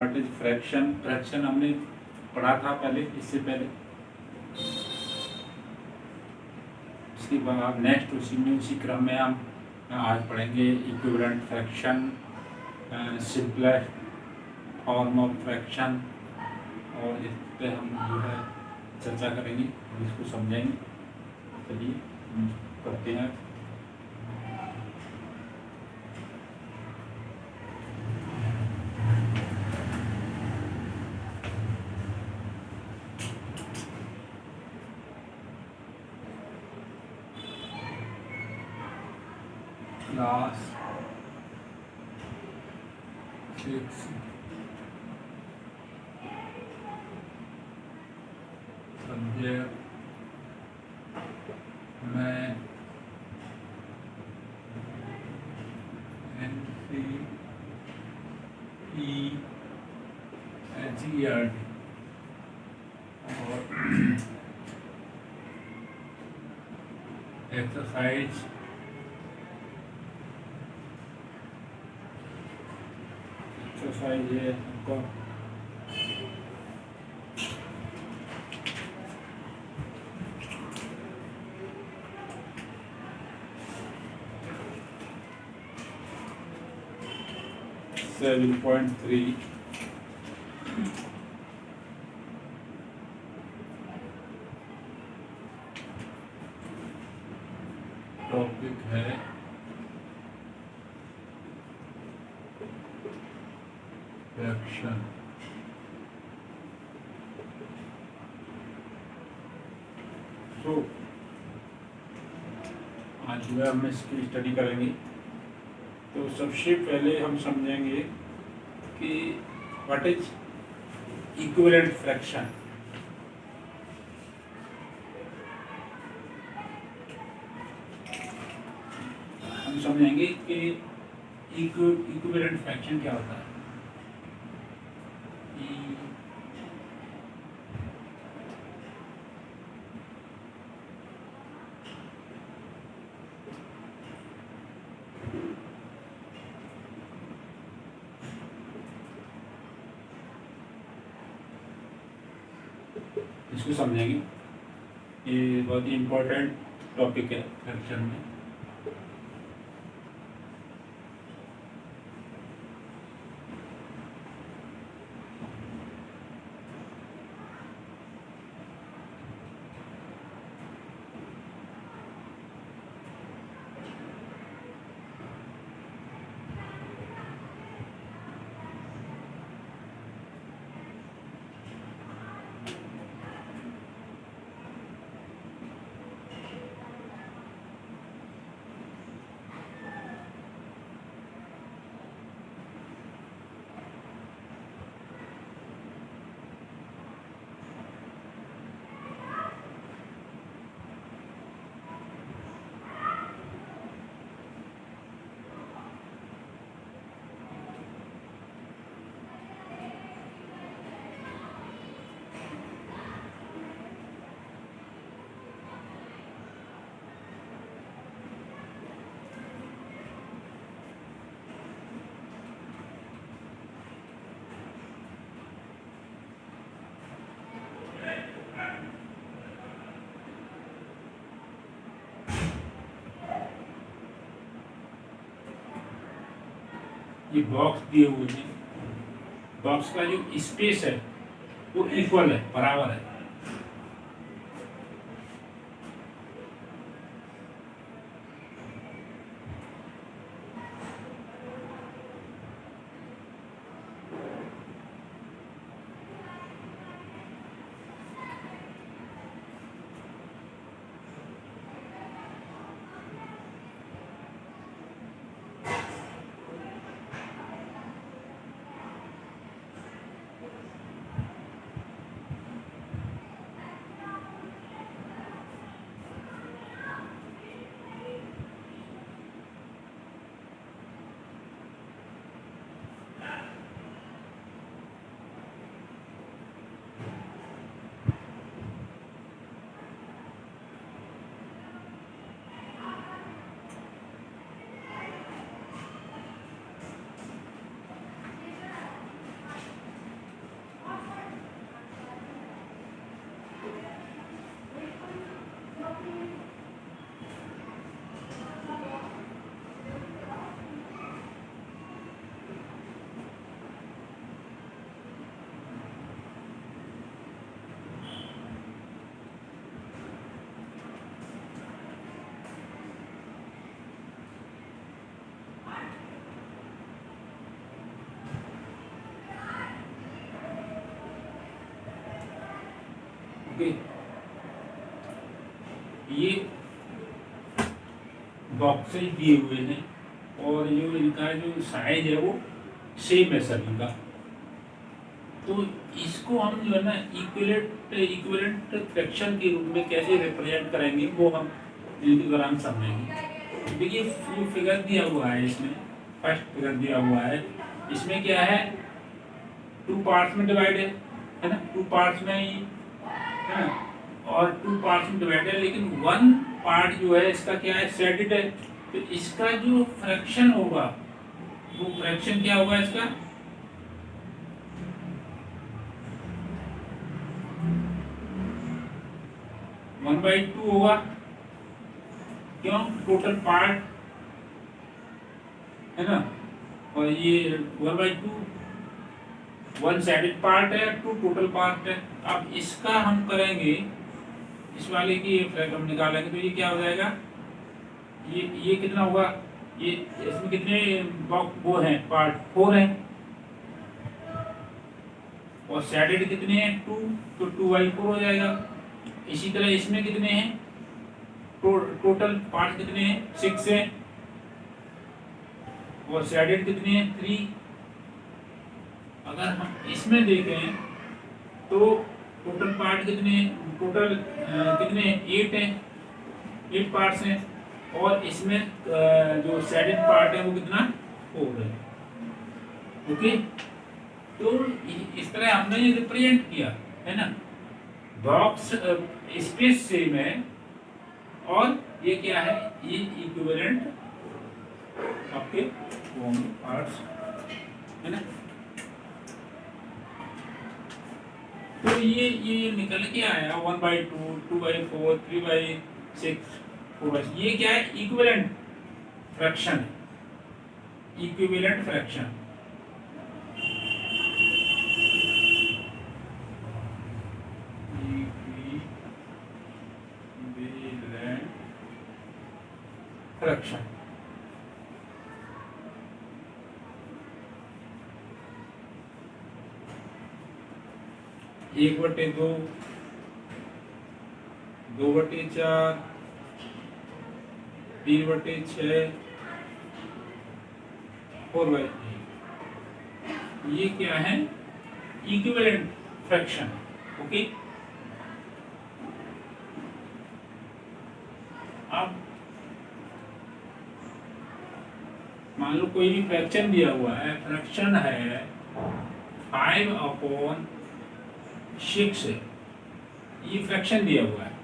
What is fraction. Fraction हमने पढ़ा था पहले, इससे पहले। इसके बाद नेक्स्ट उसी क्रम में हम आज पढ़ेंगे equivalent fraction, simplest form of fraction, और इस पे हम जो है चर्चा करेंगे और इसको समझेंगे। चलिए करते हैं। क्लास 6 सब्जेक्ट में NCERT और एक्सरसाइज 5 है हमको। सेवन पॉइंट 3 टॉपिक है फ्रैक्शन। तो आज जो है हम इसकी स्टडी करेंगे। तो सबसे पहले हम समझेंगे कि व्हाट इज इक्विवेलेंट फ्रैक्शन। हम समझेंगे कि इक्विवेलेंट फ्रैक्शन क्या होता है। इसको समझेंगे। ये बहुत ही इम्पोर्टेंट टॉपिक है फ्रैक्शन में। ये बॉक्स दिए हुए हैं, बॉक्स का जो स्पेस है वो इक्वल है, बराबर है। ओके, ये बॉक्सेज दिए हुए हैं और जो इनका जो साइज है वो सेम है सभी का। तो इसको हम जो है ना इक्विवेलेंट फ्रैक्शन के रूप में कैसे रिप्रेजेंट करेंगे वो हम इनके दौरान समझेंगे। देखिए फिगर दिया हुआ है, इसमें फर्स्ट फिगर दिया हुआ है, इसमें क्या है, 2 पार्ट्स में डिवाइड है ना, 2 पार्ट्स में ही है ना, और 2 पार्ट्स में डिवाइड है, लेकिन 1 पार्ट जो है इसका क्या है, शेडेड है। तो इसका जो फ्रैक्शन होगा वो फ्रैक्शन क्या होगा इसका, वन बाई टू होगा। क्यों, टोटल पार्ट है ना, और ये 1/2 1 साइडेड पार्ट है, 2 टोटल पार्ट है। अब इसका हम करेंगे, इस वाले की हम निकालेंगे तो ये क्या हो जाएगा, ये कितना होगा, ये इसमें कितने वो हैं पार्ट, 4 हैं, और साइडेड कितने हैं, 2, तो 2/4 हो जाएगा। इसी तरह इसमें कितने हैं, टोटल पार्ट कितने हैं, 6 हैं, और साइडेड कितने हैं, 3। अगर हम इसमें देखें तो टोटल पार्ट कितने, टोटल कितने 8 हैं, 8 पार्ट्स हैं, और इसमें जो साइडेड पार्ट है वो कितना, 4 है। ओके, तो इस तरह हमने ये रिप्रेजेंट किया है ना, बॉक्स स्पेस सेम है और ये क्या है, ये इक्विवेलेंट आपके पार्ट्स है ना। तो ये निकल के आया 1/2, 2/4, 3/6, 4/6। ये क्या है, equivalent fraction, equivalent fraction. Fraction एक बटे दो, 2/4, 3/6, 4/8। ये क्या है, इक्विवेलेंट फ्रैक्शन। ओके, अब मान लो कोई भी फ्रैक्शन दिया हुआ है, फ्रैक्शन है 5/6 है, ये फ्रैक्शन दिया हुआ है।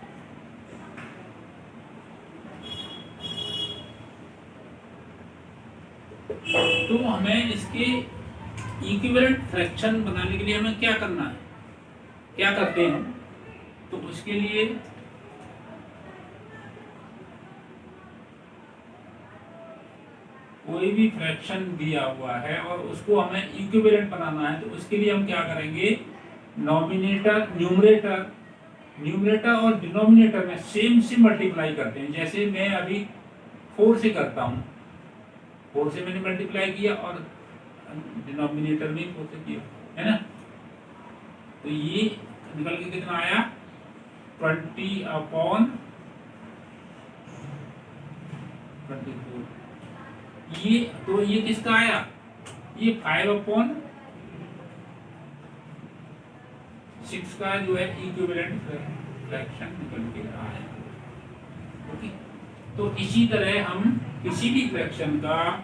तो हमें इसके इक्विवेलेंट फ्रैक्शन बनाने के लिए हमें क्या करना है, क्या करते हैं, तो उसके लिए कोई भी फ्रैक्शन दिया हुआ है और उसको हमें इक्विवेलेंट बनाना है, तो उसके लिए हम क्या करेंगे, न्यूमरेटर और डिनोमिनेटर में सेम से मल्टीप्लाई करते हैं। जैसे मैं अभी 4 से करता हूँ, 4 से मैंने मल्टीप्लाई किया और डिनोमिनेटर में 4 से किया, है ना। तो ये निकल के कितना आया, 20/24। ये तो ये किसका आया, ये 5/6 का जो है इक्विवेलेंट फ्रैक्शन निकल के आया। ओके, तो इसी तरह हम किसी भी फ्रैक्शन का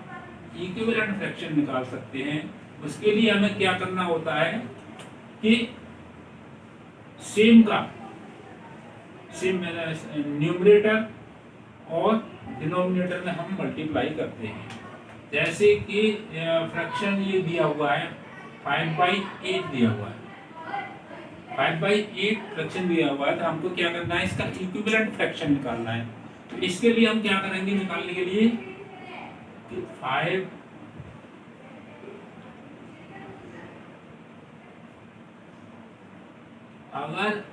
इक्विवेलेंट फ्रैक्शन निकाल सकते हैं। उसके लिए हमें क्या करना होता है कि सेम न्यूमरेटर और डिनोमिनेटर में हम मल्टीप्लाई करते हैं। जैसे कि फ्रैक्शन ये दिया हुआ है 5/8 दिया हुआ है, 5/8 फ्रैक्शन दिया हुआ है, तो हमको क्या करना है, इसका इक्विवेलेंट फ्रैक्शन निकालना है। तो इसके लिए हम क्या करेंगे, निकालने के लिए कि 5 अगर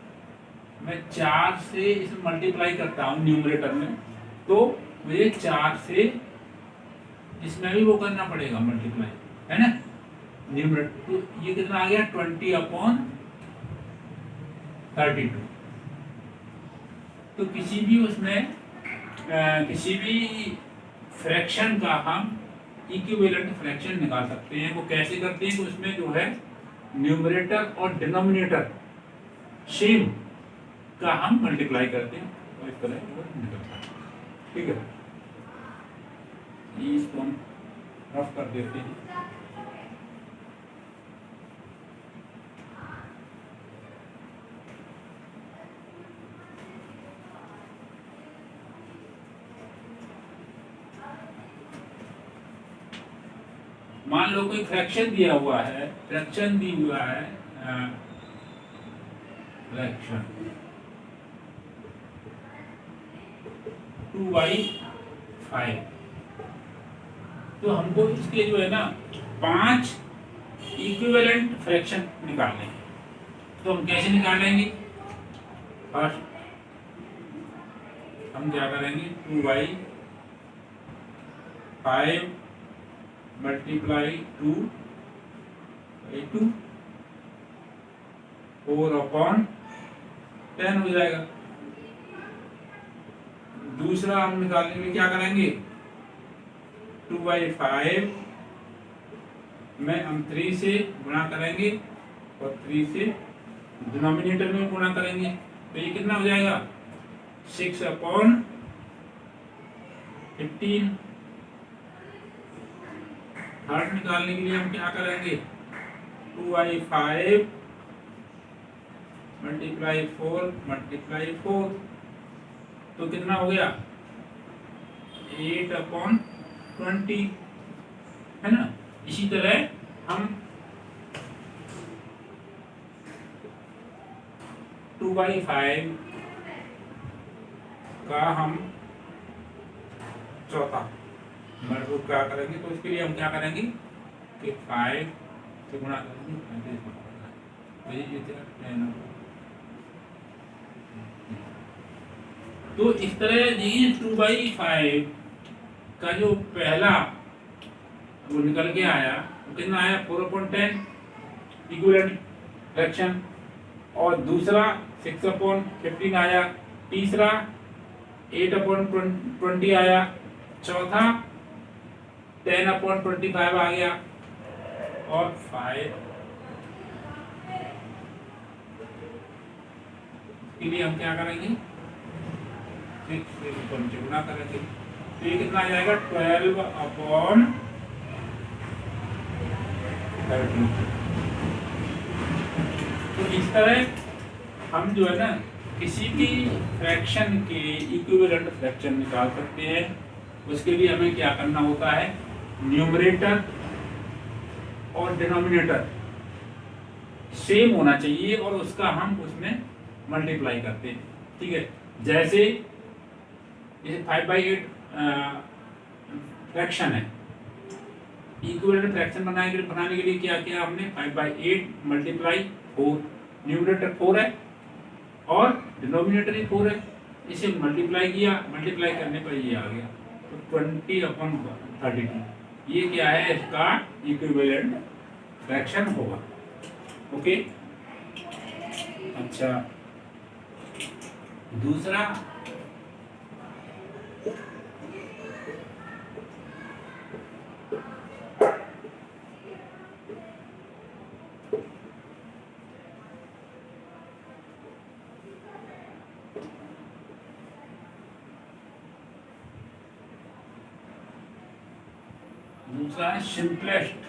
मैं 4 से इसे मल्टीप्लाई करता हूँ न्यूमरेटर में, तो मुझे 4 से इसमें भी वो करना पड़ेगा मल्टीप्लाई, है ना, न्यूमरेटर। तो ये कितना आ गया, 20/32। तो किसी भी उसमें किसी भी फ्रैक्शन का हम इक्विवेलेंट फ्रैक्शन निकाल सकते हैं। वो कैसे करते हैं कि उसमें जो है न्यूमरेटर और डिनोमिनेटर सेम का हम मल्टीप्लाई करते हैं और इस तरह वो निकलता है। ठीक है, ये इसको हम रफ कर देते हैं। मान लो कोई फ्रैक्शन दिया हुआ है, फ्रैक्शन दी हुआ है, फ्रैक्शन 2/5। तो हमको इसके जो है ना 5 इक्विवेलेंट फ्रैक्शन निकालने हैं। तो हम कैसे निकालेंगे? फर्स्ट हम क्या करेंगे, 2/5 मल्टीप्लाई 2/2 4/10 हो जाएगा। दूसरा हम निकालने में क्या करेंगे, 2/5 में हम 3 से गुणा करेंगे और 3 से डिनोमिनेटर में गुणा करेंगे। तो ये कितना हो जाएगा, 6/15। थर्ड निकालने के लिए हम क्या करेंगे, 2/5 मल्टीप्लाई 4 तो कितना हो गया, 8/20 है ना। इसी तरह हम 2/5 का हम चौथा मल्टीप्लाई क्या करेंगे, तो इसके लिए हम क्या करेंगे कि 5 से गुणा करेंगे। तो इस तरह ये 2/5 का जो पहला वो निकल के आया, वो कितना आया, 4/10 इक्विवेलेंट फ्रैक्शन। और दूसरा 6/15 आया, तीसरा 8/20 आया, चौथा 10/25 आ गया और 5 के लिए हम क्या करेंगे, 6 से गुणा करेंगे। तो ये कितना आ जाएगा, 12/30। तो इस तरह हम जो है ना किसी भी फ्रैक्शन के इक्विवेलेंट फ्रैक्शन निकाल सकते हैं। उसके लिए हमें क्या करना होता है, न्यूमरेटर और डिनोमिनेटर सेम होना चाहिए और उसका हम उसमें मल्टीप्लाई करते हैं। ठीक है, जैसे 5/8 फ्रैक्शन है, इक्विवेलेंट फ्रैक्शन बनाने के लिए क्या किया हमने, 5/8 मल्टीप्लाई 4, न्यूमरेटर 4 है और डिनोमिनेटर ही 4 है, इसे मल्टीप्लाई किया, मल्टीप्लाई करने पर ये आ गया, तो 20/32 ये क्या है, इसका इक्विवेलेंट फ्रैक्शन होगा। ओके, अच्छा दूसरा है simplest.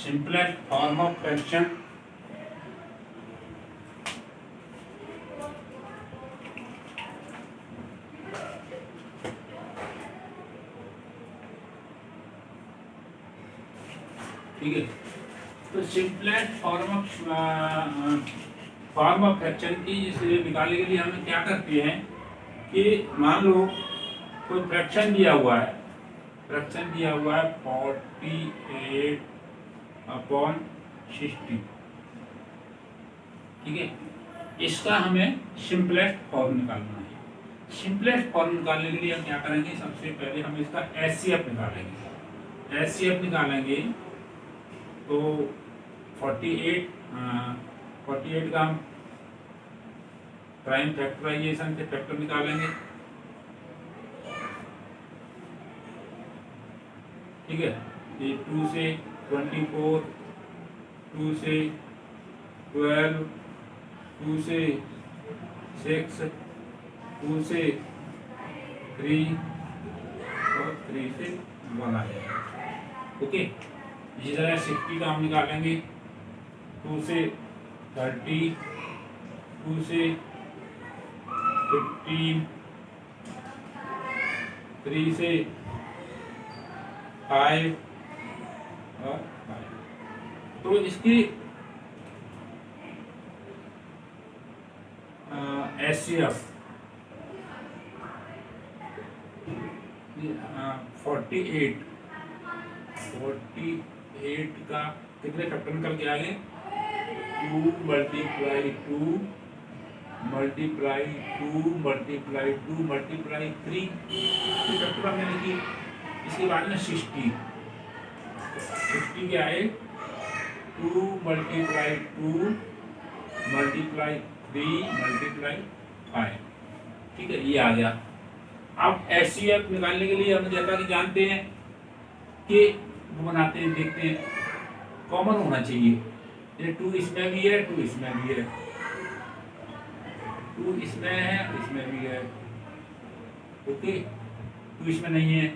simplest form of fraction ठीक है। तो simplest form of form of fraction की इसलिए निकालने के लिए हमें क्या करते हैं कि मान लो कोई फ्रैक्शन दिया हुआ है, फ्रैक्शन दिया हुआ है 48/60, ठीक है। इसका हमें सिंपलेस्ट फॉर्म निकालना है। सिंपलेस्ट फॉर्म निकालने के लिए हम क्या करेंगे, सबसे पहले हम इसका एचसीएफ निकालेंगे। एचसीएफ निकालेंगे तो 48 का हम प्राइम फैक्टराइजेशन से फैक्टर निकालेंगे, ठीक है। ये 2 से 24, 2 से 12, 2 से 6, 2 से 3 और 3 से 1 आ जाएगा, ओके। इसी तरह 60 का हम निकालेंगे 2 से 30, 2 से 15, 3 से 5 और 5। तो इसकी एचसीएफ 48 का कितने फैक्टर निकल के आ गए, 2 multiply 2 multiply 2 multiply 2 multiply 3 factor हमने लिखी। इसके बाद में 60 के आए 2 मल्टीप्लाई 2 मल्टीप्लाई 3 मल्टीप्लाई 5, ठीक है, ये आ गया। अब एचसीएफ निकालने के लिए हम जैसा कि जानते हैं कि वो बनाते हैं, देखते हैं, कॉमन होना चाहिए। ये 2 इसमें भी है, 2 इसमें भी है, 2 इसमें है, इसमें भी है, ओके। 2 इसमें नहीं है।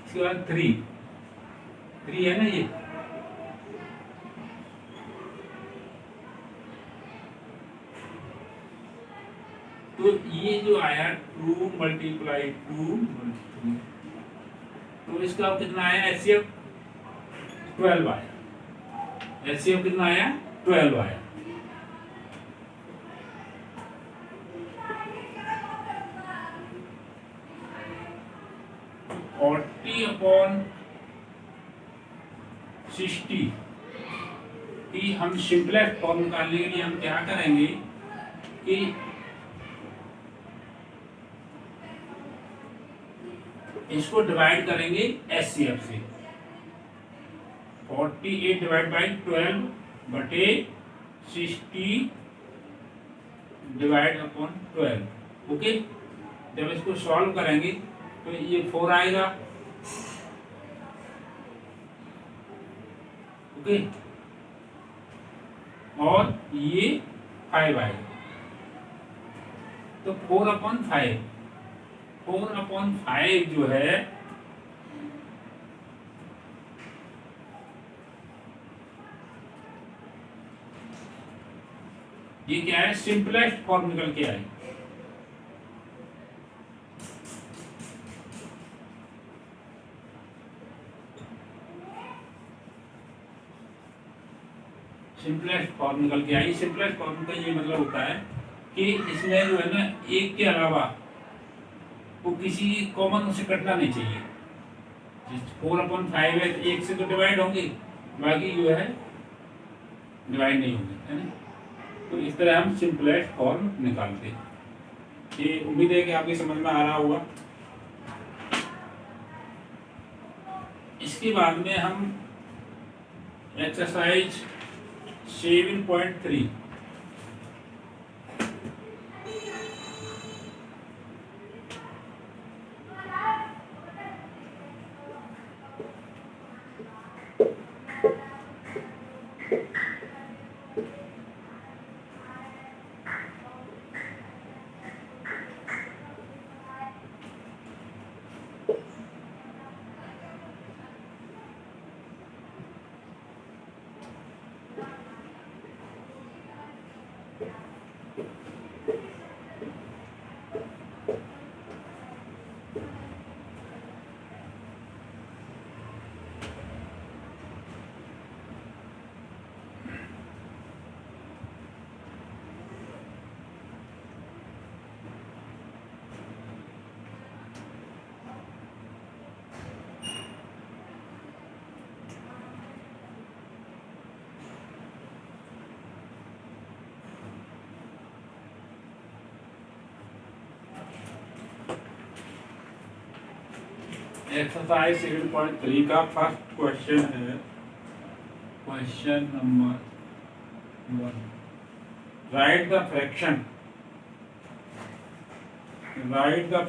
इसके बाद 3 है ना ये, तो ये जो आया 2 मल्टीप्लाई 2 तो इसका कितना आया एचसीएफ 12 आया। एचसीएफ कितना आया 12 आया। और 40/60 की हम सिंपलेस्ट फॉर्म निकालने के लिए हम क्या करेंगे कि इसको डिवाइड करेंगे एचसीएफ से। 48 डिवाइड बाई 12 बटे 60 डिवाइड अपॉन 12, ओके। जब इसको सॉल्व करेंगे तो ये 4 आएगा, ओके, और ये 5 आएगा। तो 4/5 जो है ये क्या है, सिंपलेस्ट फॉर्म निकल के आए। सिंपलेस्ट फॉर्म निकल के आई। सिंपलेस्ट फॉर्म का ये मतलब होता है कि इसमें जो है ना एक के अलावा वो किसी कॉमन उसे कटना नहीं चाहिए। 4/5 है, एक से तो डिवाइड होंगे, बाकी जो है डिवाइड नहीं होंगे, है ना। तो इस तरह हम सिंपलेस्ट फॉर्म निकालते हैं। ये उम्मीद है कि आपकी समझ में आ रहा होगा। इसके बाद में हम एक्सरसाइज 7.3 एक्सरसाइज 7.3 का फर्स्ट क्वेश्चन है, question number 1। Right the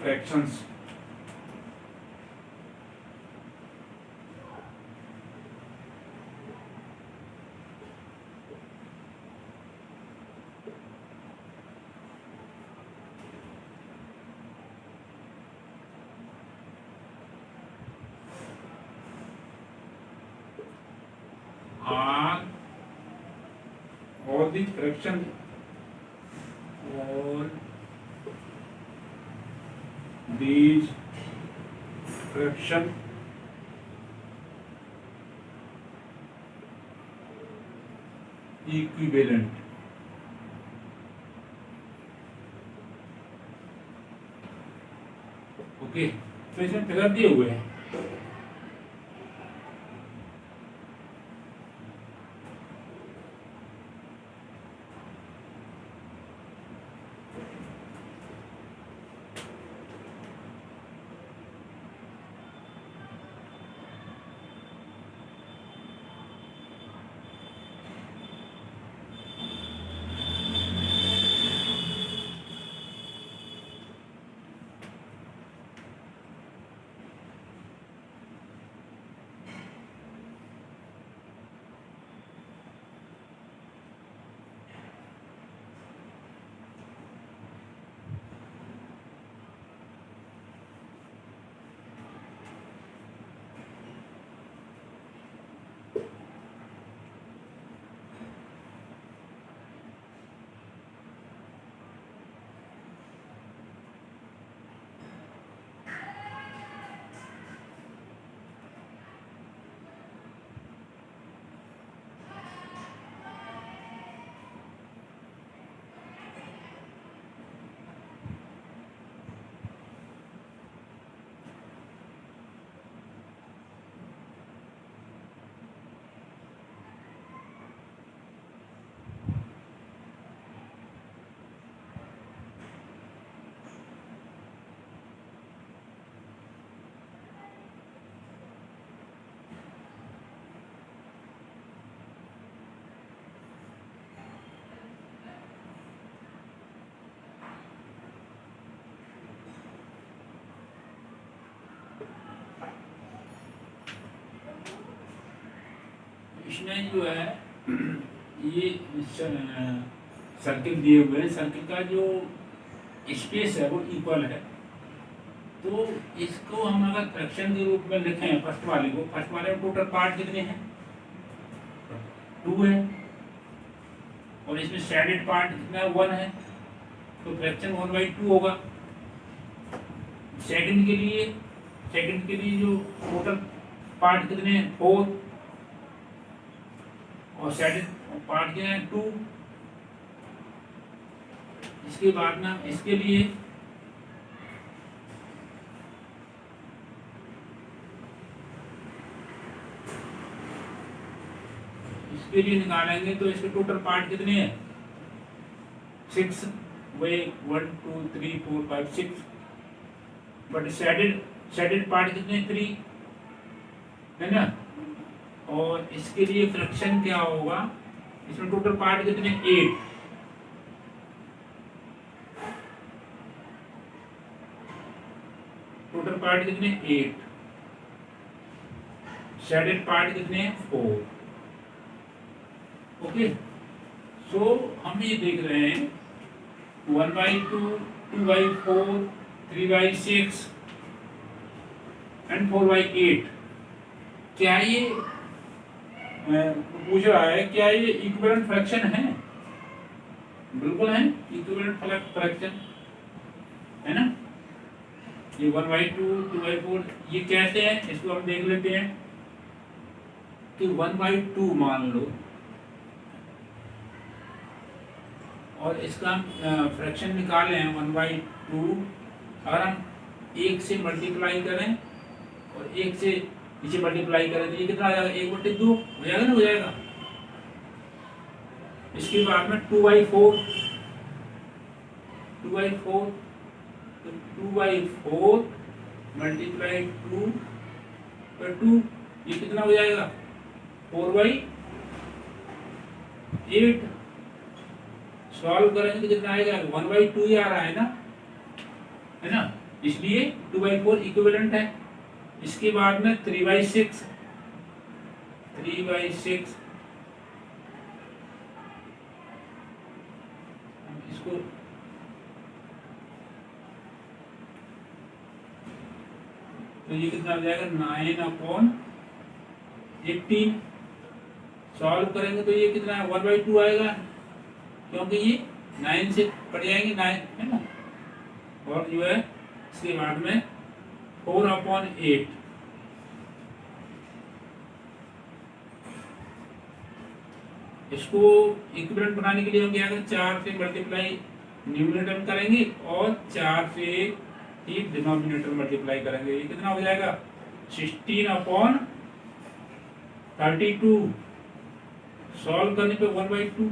fractions are all the fraction all these fraction equivalent। Okay, तो इसमें फिगर दिए हुए हैं। इसमें जो है ये सर्किल दिए हुए हैं, सर्किल का जो स्पेस है वो इक्वल है। तो इसको हम अगर फ्रैक्शन के रूप में लिखें, फर्स्ट वाले में टोटल पार्ट कितने हैं? 2 है, और इसमें शेडेड पार्ट कितना है? 1 है। तो फ्रैक्शन 1/2 होगा। सेकंड के लिए जो टोटल पार्ट कितने हैं? 4, और शेडेड पार्ट क्या है? 2। इसके बाद में इसके लिए निकालेंगे तो इसके टोटल पार्ट कितने हैं? 6। वे 1 2 3 4 5 6। बट शेडेड पार्ट कितने? 3 है ना। और इसके लिए फ्रैक्शन क्या होगा? इसमें टोटल पार्ट कितने? 8। टोटल पार्ट कितने? 8। शेडेड पार्ट कितने? 4। ओके, सो हम ये देख रहे हैं 1/2, 2/4, 3/6 एंड 4/8। क्या ये पूछ रहा है क्या ये इक्विवेलेंट फ्रैक्शन है? बिल्कुल है, इक्विवेलेंट फ्रैक्शन है ना। ये 1/2, 2/4 ये कैसे है? इसको हम देख लेते हैं कि 1/2 मान लो, और इसका फ्रैक्शन निकाले हैं 1/2। अगर हम 1 से मल्टीप्लाई करें और 1 से नीचे मल्टीप्लाई करें तो ये कितना आ जाएगा? 1/2 हो जाएगा ना, हो जाएगा। इसके बाद में 2/4, तो 2/4 मल्टीप्लाई 2 पर 2, ये कितना हो जाएगा 4/8। सॉल्व करेंगे तो कितना आएगा 1/2 ही आ रहा है ना, इसलिए 2/4 इक्विवेलेंट है। इसके बाद में 3/6 इसको तो ये कितना हो जाएगा 9/18। सॉल्व करेंगे तो ये कितना है 1/2 आएगा, क्योंकि ये 9 से कट जाएंगे 9 है ना। और जो है इसके बाद में 4/8। इसको इक्विवेलेंट बनाने के लिए हम क्या करें 4 से मल्टीप्लाई न्यूमरेटर में करेंगे और 4 से ही डिनोमिनेटर मल्टीप्लाई करेंगे। ये कितना हो जाएगा 16/32। सॉल्व करने पे 1/2,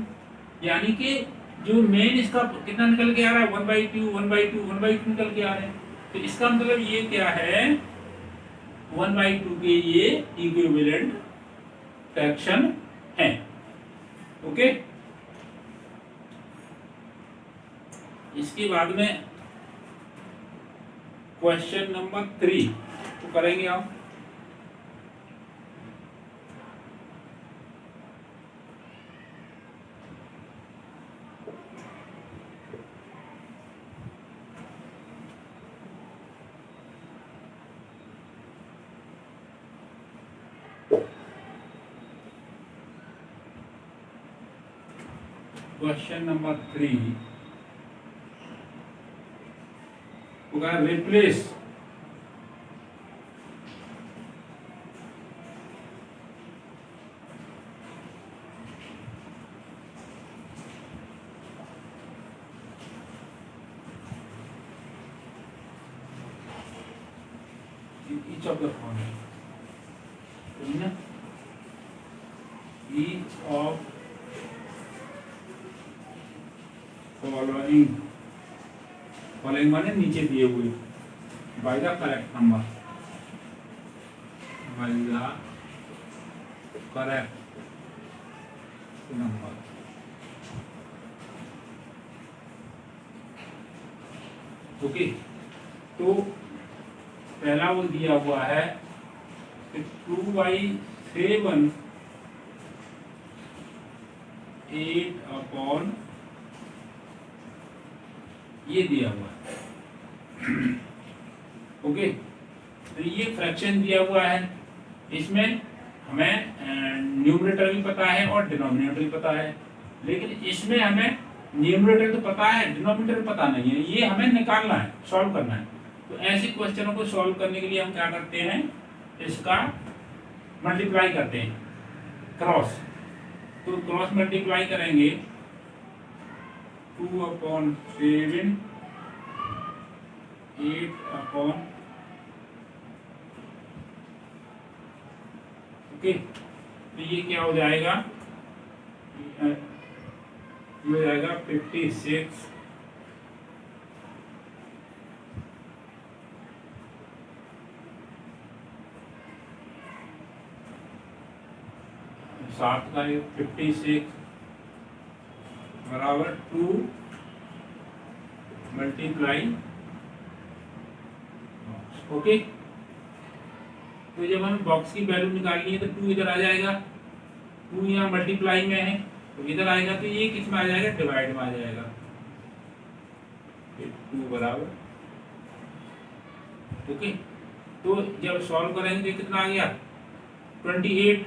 यानी कि जो मेन इसका कितना निकल के आ रहा है 1/2 निकल के आ रहे हैं। तो इसका मतलब ये क्या है 1/2 के ये इक्विवेलेंट फ्रैक्शन है। ओके, इसके बाद में क्वेश्चन नंबर 3 तो करेंगे हम। क्वेश्चन नंबर 3 होगा replace each of the following, each of following माने नीचे दिए हुए by the correct number, by the correct number. Okay, तो पहला वो दिया हुआ है 2/7 8/, ये दिया हुआ है। ओके, तो ये फ्रैक्शन दिया हुआ है, इसमें हमें न्यूमरेटर भी पता है और डिनोमिनेटर भी पता है, लेकिन इसमें हमें न्यूमरेटर तो पता है डिनोमिनेटर पता नहीं है। ये हमें निकालना है, सॉल्व करना है। तो ऐसे क्वेश्चनों को सॉल्व करने के लिए हम क्या करते हैं, इसका मल्टीप्लाई करते हैं क्रॉस। तो क्रॉस मल्टीप्लाई करेंगे 2/7 8/, ओके। तो ये क्या हो जाएगा, ये हो जाएगा 56 7 का 56 बराबर 2 मल्टीप्लाई। ओके, तो जब हमें बॉक्स की वैल्यू निकालनी है तो 2 इधर आ जाएगा, 2 यहाँ मल्टीप्लाई में है तो इधर आएगा, तो ये किस में आ जाएगा डिवाइड में आ जाएगा। 2 बराबर, ओके। तो जब सॉल्व करेंगे तो कितना आ गया 28,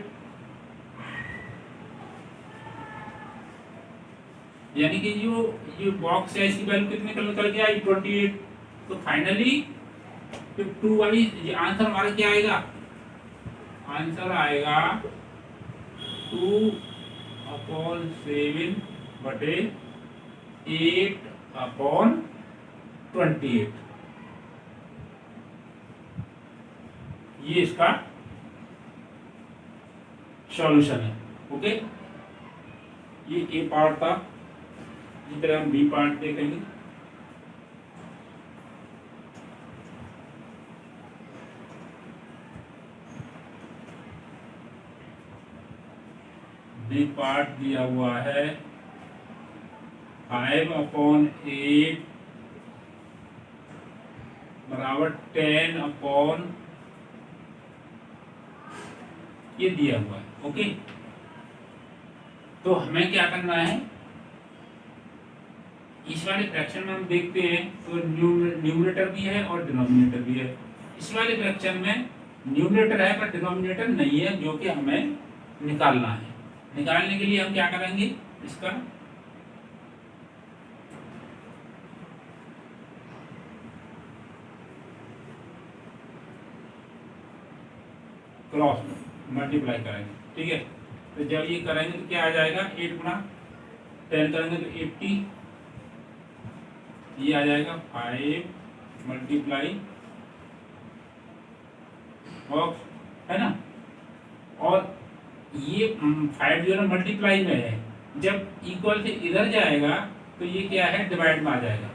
यानी कि जो बॉक्स है इसकी वैल्यू कितने निकल के आई 28। तो फाइनली 2 वाली आंसर हमारा क्या आएगा, आंसर आएगा 2/7 बटे 8/28। ये इसका सॉल्यूशन है। ओके, ये ए पार्ट था, इस तरह हम बी पार्ट देखेंगे। बी पार्ट दिया हुआ है 5/8 बराबर 10 ये दिया हुआ है। ओके, तो हमें क्या करना है, इस वाले फ्रैक्शन में हम देखते हैं तो न्यूमरेटर भी है और डिनोमिनेटर भी है। इस वाले फ्रैक्शन में न्यूमरेटर है पर डिनोमिनेटर नहीं है, जो कि हमें निकालना है। निकालने के लिए हम क्या करेंगे, इसका क्रॉस मल्टीप्लाई करेंगे। ठीक है, तो जब ये करेंगे तो क्या आ जाएगा, 8 गुना 10 करेंगे तो 80, ये आ जाएगा 5 मल्टीप्लाई बॉक्स, है ना। और ये 5 जो है मल्टीप्लाई में है, जब इक्वल से इधर जाएगा तो ये क्या है, डिवाइड में आ जाएगा।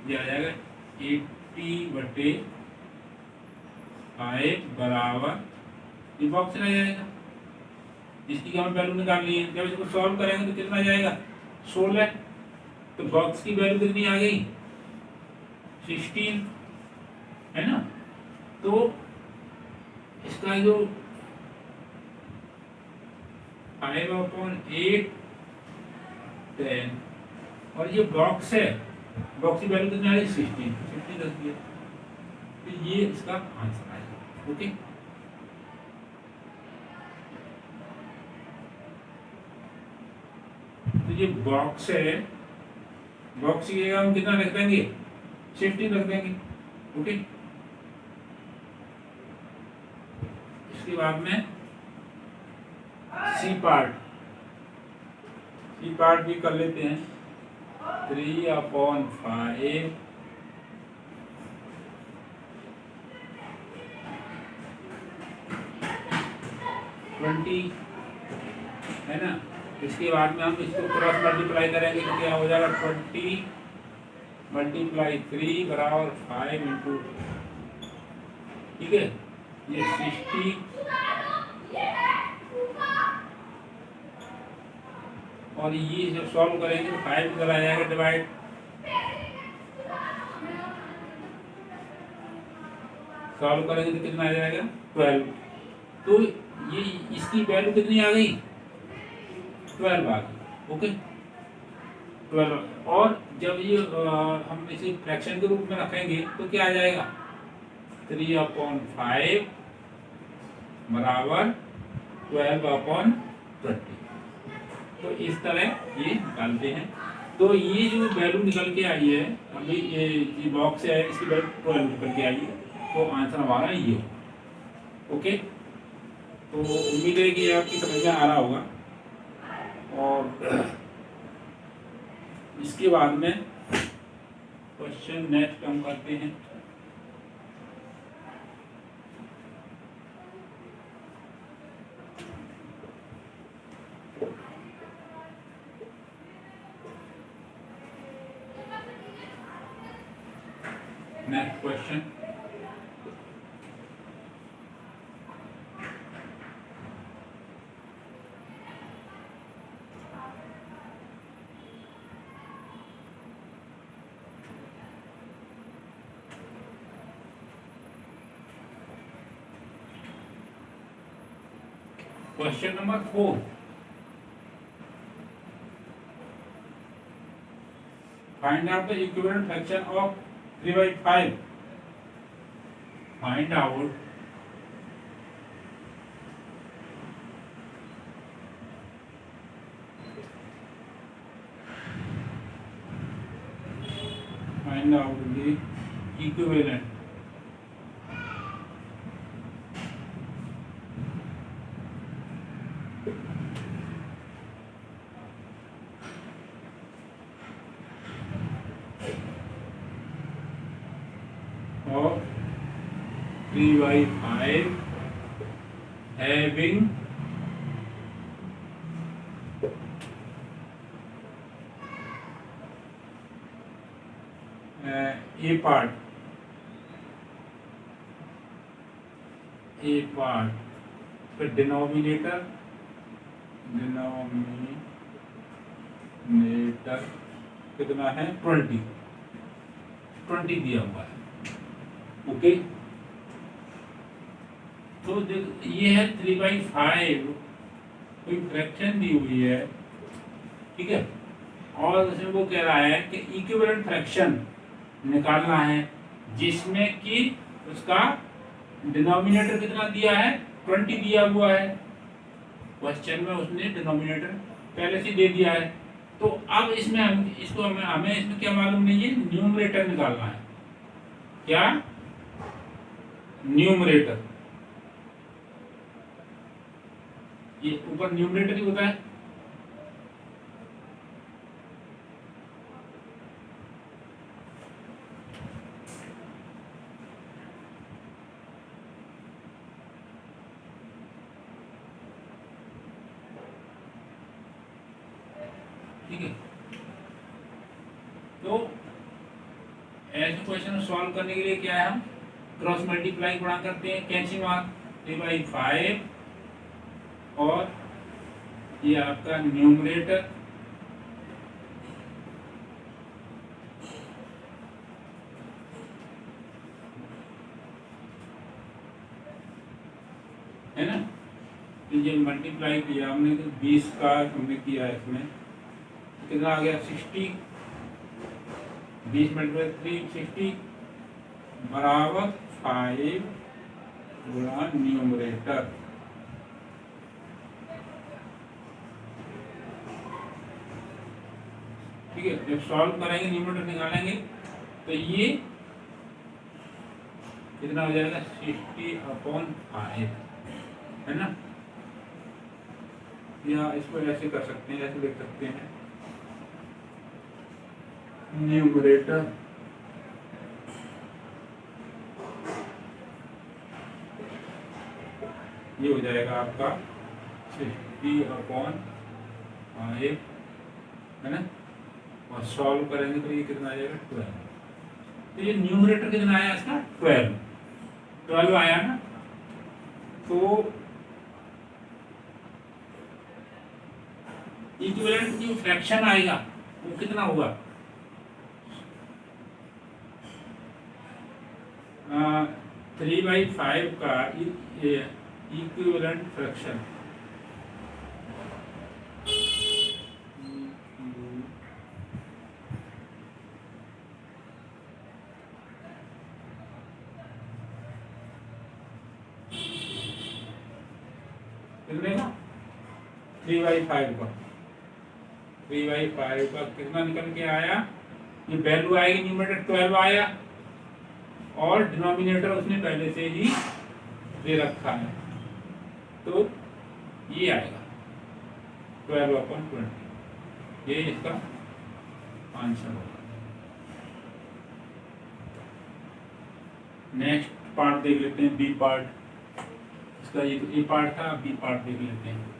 ये आ जाएगा 80/5 बराबर, ये बॉक्स रह जाएगा, जिसकी हमें वैल्यू निकालनी है। जब इसको सॉल्व करेंगे तो कितना जाएगा, 16। तो बॉक्स की वैल्यू कितनी आ गई, 16, है ना। तो इसका जो 5/8 10 और ये बॉक्स है, बॉक्स की वैल्यू कितनी आ रही, 16 रख दिया, तो ये इसका आंसर आएगा। ओके, तो ये बॉक्स है, बॉक्स की जगह हम कितना रख देंगे, 16 रख देंगे। ओके, इसके बाद में सी पार्ट भी कर लेते हैं। 3/5 20, है ना। इसके बाद में हम इसको क्रॉस मल्टीप्लाई करेंगे तो क्या हो जाएगा, 20 × 3 बराबर 5 × ठीक है, ये 60 और ये जब सॉल्व करेंगे तो 5 इधर आ जाएगा डिवाइड, सॉल्व करेंगे तो कितना आ जाएगा, 12। तो ये इसकी वैल्यू कितनी आ गई, 12 आ गई। ओके, 12। और जब ये हम इसे फ्रैक्शन के रूप में रखेंगे तो क्या आ जाएगा, 3/5 बराबर 12/20। तो इस तरह ये निकालते हैं। तो ये जो वैल्यू निकल के आई है, अभी ये बॉक्स है, इसकी वैल्यू 12 निकल के आई है, तो आंसर हमारा ये हो। ओके, तो उम्मीद है कि आपकी समझ में आ रहा होगा। और इसके बाद में क्वेश्चन नेक्स्ट हम करते हैं। Next question, question number 4, find out the equivalent fraction of 3/5। Find out the equivalent of 3/5 having a part the denominator denominator कितना है 20 दिया हुआ है। ओके, तो ये है 3/5 कोई फ्रैक्शन दी हुई है, ठीक है, और उसमें वो कह रहा है कि इक्विवेलेंट फ्रैक्शन निकालना है जिसमें कि उसका डिनोमिनेटर कितना दिया है 20 दिया हुआ है। क्वेश्चन में उसने डिनोमिनेटर पहले से दे दिया है। तो अब इसमें हमें इसमें क्या मालूम नहीं है, न्यूमरेटर निकालना है। क्या? न्यूमरेटर, ये ऊपर न्यूमरेटर ही होता है। ठीक है, तो ऐसे क्वेश्चन सॉल्व करने के लिए क्या है, हम क्रॉस मल्टीप्लाई गुणा करते हैं, कैंची मार्क 3/5 और ये आपका न्यूमरेटर है ना, तो ये मल्टीप्लाई किया हमने, तो 20 का हमने किया है, इसमें कितना आ गया 60, 20 मल्टीप्लाई 360 बराबर 5 गुणा न्यूमरेटर। ठीक है, जब सॉल्व करेंगे न्यूमरेटर निकालेंगे तो ये कितना हो जाएगा 60/5, है ना, या इसको ऐसे कर सकते हैं, ऐसे लिख सकते हैं, न्यूमरेटर ये हो जाएगा आपका 60/5, है ना, और सॉल्व करेंगे तो ये कितना आ जाएगा 12। तो ये न्यूमरेटर कितना आया इसका 12 आया ना। तो इक्विवेलेंट जो फ्रैक्शन आएगा वो कितना होगा, 3/5 का इक्विवेलेंट फ्रैक्शन कितने का 3/5 का 3/5 का कितना निकल के आया, ये वैल्यू आएगी न्यूमरेटर 12 आया और डिनोमिनेटर उसने पहले से ही दे रखा है, तो ये आएगा 12/20, ये इसका आंसर होगा। नेक्स्ट पार्ट देख लेते हैं, बी पार्ट। इसका ये पार्ट था, बी पार्ट देख लेते हैं।